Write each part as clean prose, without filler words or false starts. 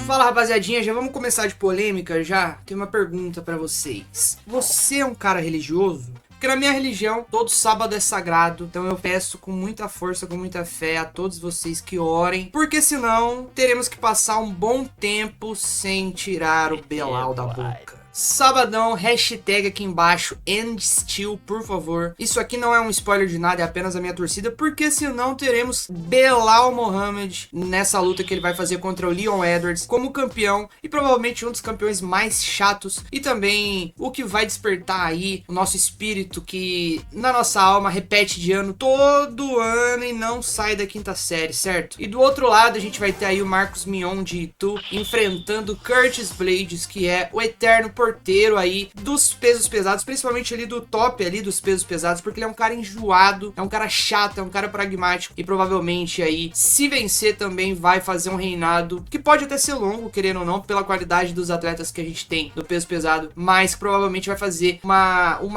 Fala, rapaziadinha, já vamos começar de polêmica já? Tem uma pergunta pra vocês. Você é um cara religioso? Porque na minha religião, todo sábado é sagrado, então eu peço com muita força, com muita fé a todos vocês que orem, porque senão teremos que passar um bom tempo sem tirar o Belal da boca. Sabadão, hashtag aqui embaixo, endstill, por favor. Isso aqui não é um spoiler de nada, é apenas a minha torcida, porque senão teremos Belal Muhammad nessa luta que ele vai fazer contra o Leon Edwards como campeão, e provavelmente um dos campeões mais chatos, e também o que vai despertar aí o nosso espírito que na nossa alma repete de ano todo ano e não sai da quinta série, certo? E do outro lado a gente vai ter aí o Marcos Mion de Itu enfrentando Curtis Blades, que é o eterno porteiro aí dos pesos pesados, principalmente ali do top ali dos pesos pesados, porque ele é um cara enjoado, é um cara chato, é um cara pragmático e provavelmente aí, se vencer também vai fazer um reinado que pode até ser longo, querendo ou não, pela qualidade dos atletas que a gente tem do peso pesado, mas provavelmente vai fazer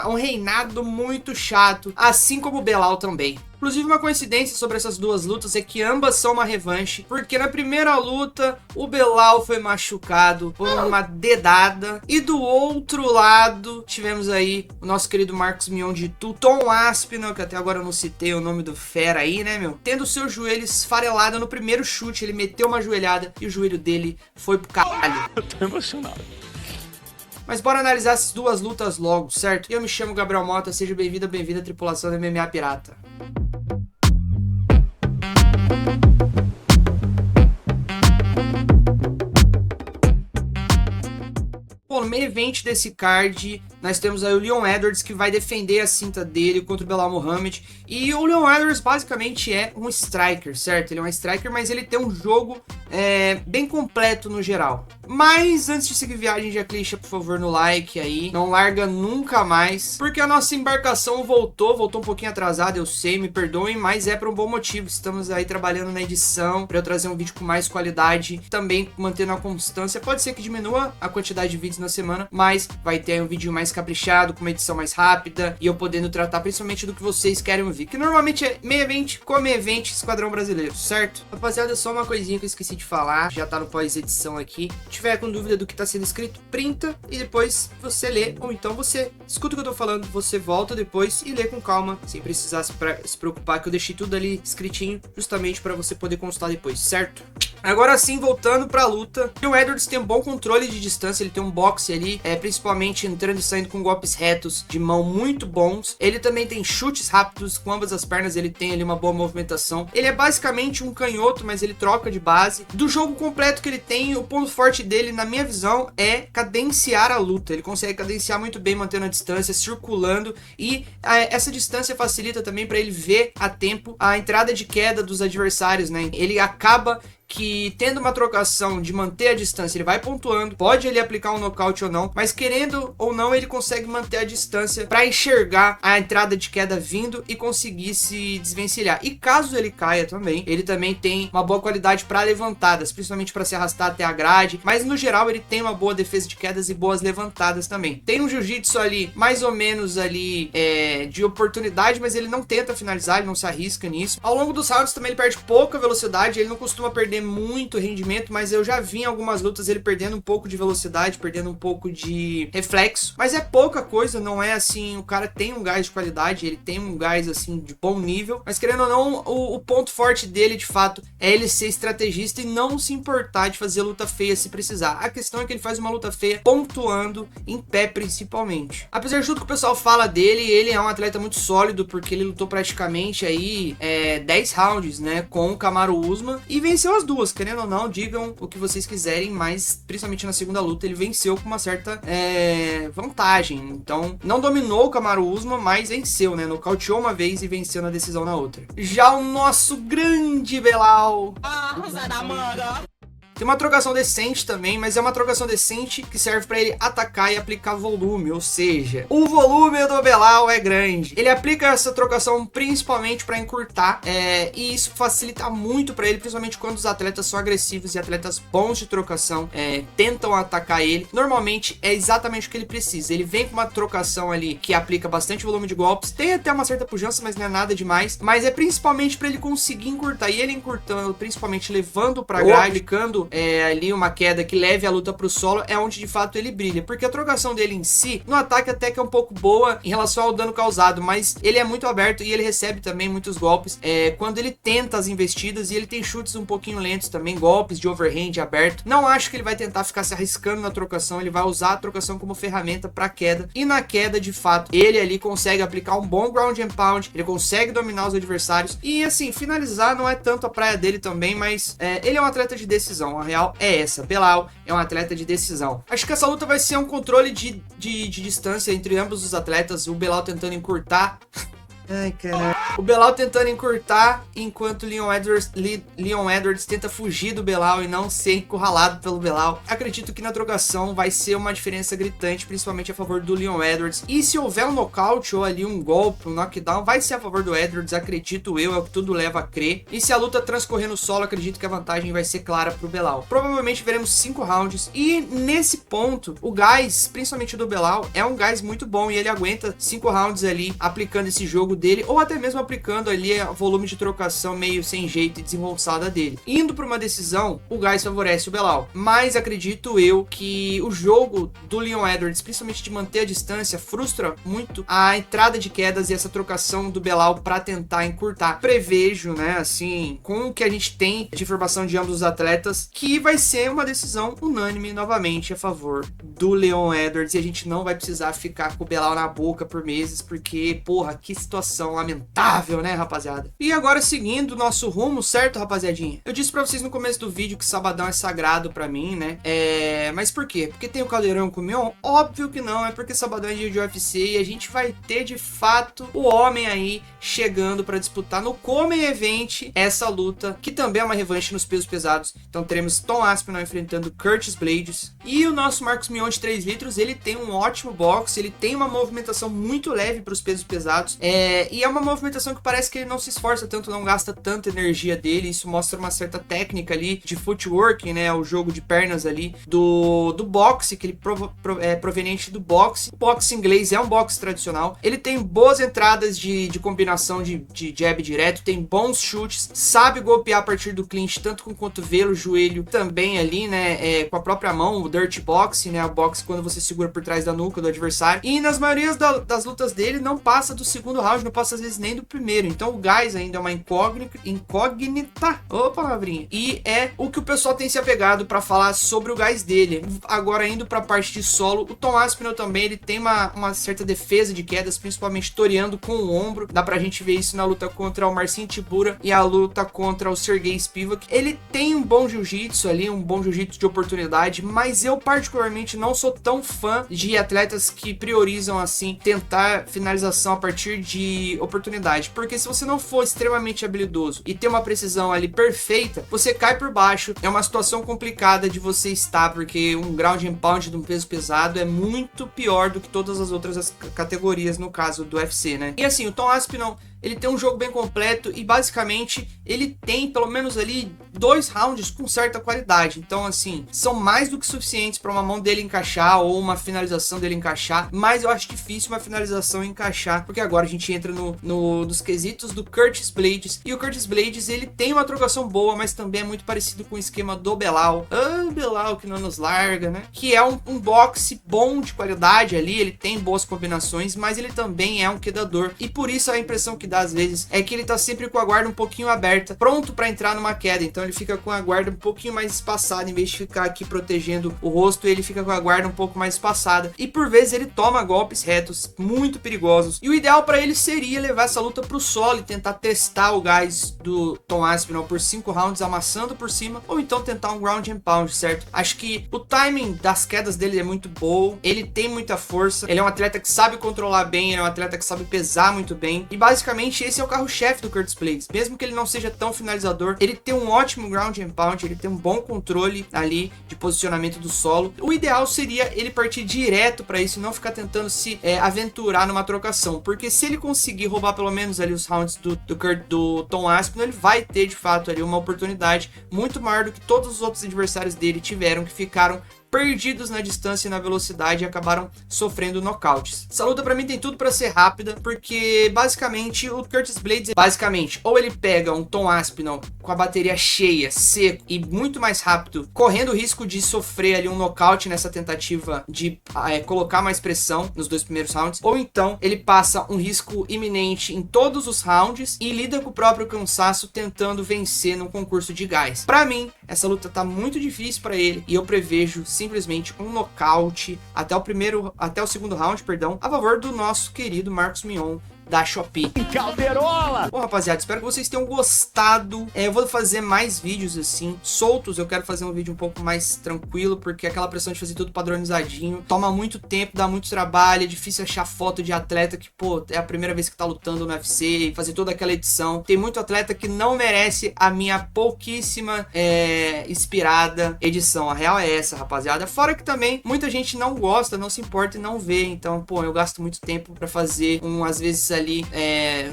um reinado muito chato, assim como o Belal também. Inclusive, uma coincidência sobre essas duas lutas é que ambas são uma revanche, porque na primeira luta o Belal foi machucado por uma dedada, e do outro lado tivemos aí o nosso querido Marcos Mion de Itu, Tom Aspinall, que até agora eu não citei o nome do fera aí, né, meu? Tendo seu joelho esfarelado no primeiro chute, ele meteu uma joelhada e o joelho dele foi pro caralho. Eu tô emocionado. Mas bora analisar essas duas lutas logo, certo? Eu me chamo Gabriel Mota, seja bem-vindo, bem-vinda à tripulação do MMA Pirata. Bom, no main event desse card, nós temos aí o Leon Edwards, que vai defender a cinta dele contra o Belal Muhammad. E o Leon Edwards basicamente é um striker, certo? Ele é um striker, mas ele tem um jogo bem completo no geral. Mas antes de seguir viagem, já clica por favor no like aí, não larga nunca mais, porque a nossa embarcação voltou um pouquinho atrasada, eu sei, me perdoem, mas é por um bom motivo. Estamos aí trabalhando na edição para eu trazer um vídeo com mais qualidade, também mantendo a constância. Pode ser que diminua a quantidade de vídeos na semana, mas vai ter um vídeo mais caprichado, com uma edição mais rápida, e eu podendo tratar principalmente do que vocês querem ouvir, que normalmente é main event, come event, Esquadrão Brasileiro, certo? Rapaziada, só uma coisinha que eu esqueci de falar, já tá no pós-edição aqui. Se tiver com dúvida do que tá sendo escrito, printa e depois você lê, ou então você escuta o que eu tô falando, você volta depois e lê com calma, sem precisar se preocupar, que eu deixei tudo ali escritinho, justamente para você poder consultar depois, certo? Agora sim, voltando pra luta, o Edwards tem um bom controle de distância, ele tem um boxe ali, principalmente entrando e saindo com golpes retos de mão muito bons. Ele também tem chutes rápidos com ambas as pernas, ele tem ali uma boa movimentação. Ele é basicamente um canhoto, mas ele troca de base. Do jogo completo que ele tem, o ponto forte dele, na minha visão, é cadenciar a luta. Ele consegue cadenciar muito bem, mantendo a distância, circulando, e essa distância facilita também para ele ver a tempo a entrada de queda dos adversários, né? Ele acaba que tendo uma trocação de manter a distância, ele vai pontuando, pode ele aplicar um nocaute ou não, mas querendo ou não, ele consegue manter a distância para enxergar a entrada de queda vindo e conseguir se desvencilhar. E caso ele caia também, ele também tem uma boa qualidade para levantadas, principalmente para se arrastar até a grade, mas no geral ele tem uma boa defesa de quedas e boas levantadas também. Tem um jiu-jitsu ali, mais ou menos ali, de oportunidade, mas ele não tenta finalizar, ele não se arrisca nisso. Ao longo dos rounds também ele perde pouca velocidade, ele não costuma perder muito rendimento, mas eu já vi em algumas lutas ele perdendo um pouco de velocidade, perdendo um pouco de reflexo, mas é pouca coisa, não é assim, o cara tem um gás de qualidade, ele tem um gás assim de bom nível, mas querendo ou não, o ponto forte dele de fato é ele ser estrategista e não se importar de fazer luta feia se precisar. A questão é que ele faz uma luta feia pontuando em pé principalmente. Apesar de tudo que o pessoal fala dele, ele é um atleta muito sólido, porque ele lutou praticamente aí 10 rounds, né, com o Kamaru Usman e venceu as duas, querendo ou não, digam o que vocês quiserem, mas principalmente na segunda luta ele venceu com uma certa vantagem. Então não dominou o Kamaru Usman, mas venceu, né, nocauteou uma vez e venceu na decisão na outra. Já o nosso grande Belal, Rosa da manga. tem uma trocação decente também, mas é uma trocação decente que serve para ele atacar e aplicar volume, ou seja, o volume do Belal é grande. Ele aplica essa trocação principalmente para encurtar, e isso facilita muito para ele, principalmente quando os atletas são agressivos e atletas bons de trocação tentam atacar ele. Normalmente é exatamente o que ele precisa. Ele vem com uma trocação ali que aplica bastante volume de golpes, tem até uma certa pujança, mas não é nada demais, mas é principalmente para ele conseguir encurtar, e ele encurtando, principalmente levando para grade, aplicando tendo ali uma queda que leve a luta pro solo, é onde de fato ele brilha, porque a trocação dele em si, no ataque até que é um pouco boa em relação ao dano causado, mas ele é muito aberto e ele recebe também muitos golpes quando ele tenta as investidas, e ele tem chutes um pouquinho lentos também, golpes de overhand aberto. Não acho que ele vai tentar ficar se arriscando na trocação, ele vai usar a trocação como ferramenta para queda, e na queda de fato ele ali consegue aplicar um bom ground and pound, ele consegue dominar os adversários, e assim, finalizar não é tanto a praia dele também, mas ele é um atleta de decisão, a real é essa, Belal é um atleta de decisão. Acho que essa luta vai ser um controle de distância entre ambos os atletas, o Belal tentando encurtar. Ai, caralho. O Belal tentando encurtar, enquanto o Leon Edwards tenta fugir do Belal e não ser encurralado pelo Belal. Acredito que na trocação vai ser uma diferença gritante, principalmente a favor do Leon Edwards. E se houver um nocaute ou ali um golpe, um knockdown, vai ser a favor do Edwards, acredito eu, é o que tudo leva a crer. E se a luta transcorrer no solo, acredito que a vantagem vai ser clara pro Belal. Provavelmente veremos 5 rounds, e nesse ponto, o gás, principalmente o do Belal, é um gás muito bom, e ele aguenta 5 rounds ali, aplicando esse jogo dele, ou até mesmo aplicando ali o volume de trocação meio sem jeito e desengonçada dele. Indo para uma decisão, o gás favorece o Belal, mas acredito eu que o jogo do Leon Edwards, principalmente de manter a distância, frustra muito a entrada de quedas e essa trocação do Belal para tentar encurtar. Prevejo, né, assim, com o que a gente tem de informação de ambos os atletas, que vai ser uma decisão unânime novamente a favor do Leon Edwards, e a gente não vai precisar ficar com o Belal na boca por meses, porque, porra, que situação lamentável, né, rapaziada? E agora, seguindo o nosso rumo, certo, rapaziadinha? Eu disse pra vocês no começo do vídeo que sabadão é sagrado pra mim, né? Mas por quê? Porque tem o Caldeirão com o Mion? Óbvio que não, é porque sabadão é dia de UFC e a gente vai ter, de fato, o homem aí chegando pra disputar no Come Event essa luta, que também é uma revanche nos pesos pesados. Então teremos Tom Aspinall enfrentando Curtis Blaydes, e o nosso Marcos Mion de 3 litros, ele tem um ótimo boxe, ele tem uma movimentação muito leve pros pesos pesados, e é uma movimentação que parece que ele não se esforça tanto, não gasta tanta energia dele. Isso mostra uma certa técnica ali de footwork, né, o jogo de pernas ali do boxe, que ele é proveniente do boxe. O boxe inglês é um boxe tradicional, ele tem boas entradas de combinação de jab direto, tem bons chutes, sabe golpear a partir do clinch, tanto com o cotovelo, joelho, também ali, né, com a própria mão, o dirt boxe, né, o boxe quando você segura por trás da nuca do adversário, e nas maiorias das lutas dele não passa do segundo round, não passa às vezes nem do primeiro. Então o gás ainda é uma incógnita, ô palavrinha, e é o que o pessoal tem se apegado para falar sobre o gás dele. Agora, indo para a parte de solo, o Tom Aspinall também, ele tem uma certa defesa de quedas, principalmente toreando com o ombro. Dá pra gente ver isso na luta contra o Marcin Tybura e a luta contra o Sergey Spivak. Ele tem um bom jiu-jitsu ali, um bom jiu-jitsu de oportunidade, mas eu particularmente não sou tão fã de atletas que priorizam assim tentar finalização a partir de oportunidade, porque se você não for extremamente habilidoso e ter uma precisão ali perfeita, você cai por baixo. É uma situação complicada de você estar, porque um ground and pound de um peso pesado é muito pior do que todas as outras categorias, no caso do UFC, né? E assim, o Tom Aspinall, ele tem um jogo bem completo e basicamente ele tem pelo menos ali 2 rounds com certa qualidade. Então assim, são mais do que suficientes para uma mão dele encaixar ou uma finalização dele encaixar, mas eu acho difícil uma finalização encaixar, porque agora a gente entra nos quesitos do Curtis Blaydes, e o Curtis Blaydes, ele tem uma trocação boa, mas também é muito parecido com o esquema do Belal. Belal que não nos larga, né? Que é um boxe bom de qualidade ali, ele tem boas combinações, mas ele também é um quedador, e por isso a impressão que dá às vezes é que ele tá sempre com a guarda um pouquinho aberta, pronto para entrar numa queda. Então ele fica com a guarda um pouquinho mais espaçada, em vez de ficar aqui protegendo o rosto, ele fica com a guarda um pouco mais espaçada, e por vezes ele toma golpes retos muito perigosos, e o ideal para ele seria levar essa luta pro solo e tentar testar o gás do Tom Aspinall por 5 rounds, amassando por cima, ou então tentar um ground and pound, certo? Acho que o timing das quedas dele é muito bom, ele tem muita força, ele é um atleta que sabe controlar bem, ele é um atleta que sabe pesar muito bem, e basicamente esse é o carro-chefe do Curtis Blaydes. Mesmo que ele não seja tão finalizador, ele tem um ótimo ground and pound, ele tem um bom controle ali de posicionamento do solo. O ideal seria ele partir direto para isso e não ficar tentando se aventurar numa trocação, porque se ele conseguir roubar pelo menos ali os rounds do Tom Aspinall, ele vai ter de fato ali uma oportunidade muito maior do que todos os outros adversários dele tiveram, que ficaram perdidos na distância e na velocidade e acabaram sofrendo nocautes. Essa luta pra mim tem tudo pra ser rápida, porque basicamente o Curtis Blaydes, ou ele pega um Tom Aspinall com a bateria cheia, seco e muito mais rápido, correndo o risco de sofrer ali um nocaute nessa tentativa de colocar mais pressão nos 2 primeiros rounds, ou então ele passa um risco iminente em todos os rounds e lida com o próprio cansaço tentando vencer num concurso de gás. Pra mim, essa luta tá muito difícil pra ele e eu prevejo simplesmente um nocaute até o segundo round, perdão, a favor do nosso querido Marcos Mion da Shopee. Calderola! Bom, rapaziada, espero que vocês tenham gostado. Eu vou fazer mais vídeos assim, soltos. Eu quero fazer um vídeo um pouco mais tranquilo, porque aquela pressão de fazer tudo padronizadinho toma muito tempo, dá muito trabalho, é difícil achar foto de atleta que, pô, é a primeira vez que tá lutando no UFC e fazer toda aquela edição. Tem muito atleta que não merece a minha pouquíssima inspirada edição. A real é essa, rapaziada. Fora que também muita gente não gosta, não se importa e não vê. Então, pô, eu gasto muito tempo pra fazer às vezes ali,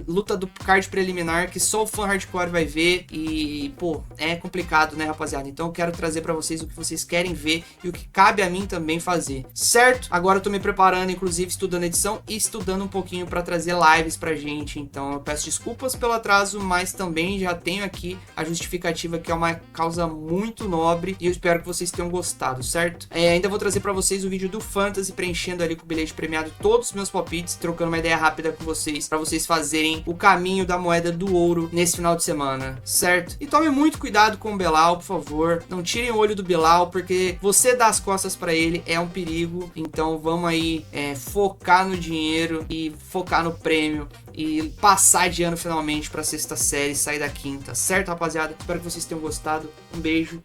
luta do card preliminar que só o fã hardcore vai ver e, pô, é complicado, né, rapaziada? Então eu quero trazer pra vocês o que vocês querem ver e o que cabe a mim também fazer, certo? Agora eu tô me preparando, inclusive estudando edição e estudando um pouquinho pra trazer lives pra gente, então eu peço desculpas pelo atraso, mas também já tenho aqui a justificativa que é uma causa muito nobre e eu espero que vocês tenham gostado, certo? Ainda vou trazer pra vocês o vídeo do Fantasy, preenchendo ali com o bilhete premiado todos os meus palpites, trocando uma ideia rápida com vocês, para vocês fazerem o caminho da moeda do ouro nesse final de semana, certo? E tome muito cuidado com o Belal, por favor. Não tirem o olho do Belal, porque você dar as costas para ele é um perigo. Então vamos aí focar no dinheiro e focar no prêmio e passar de ano finalmente para a 6ª série e sair da 5ª, certo, rapaziada? Espero que vocês tenham gostado. Um beijo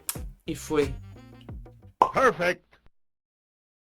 e foi. Perfect.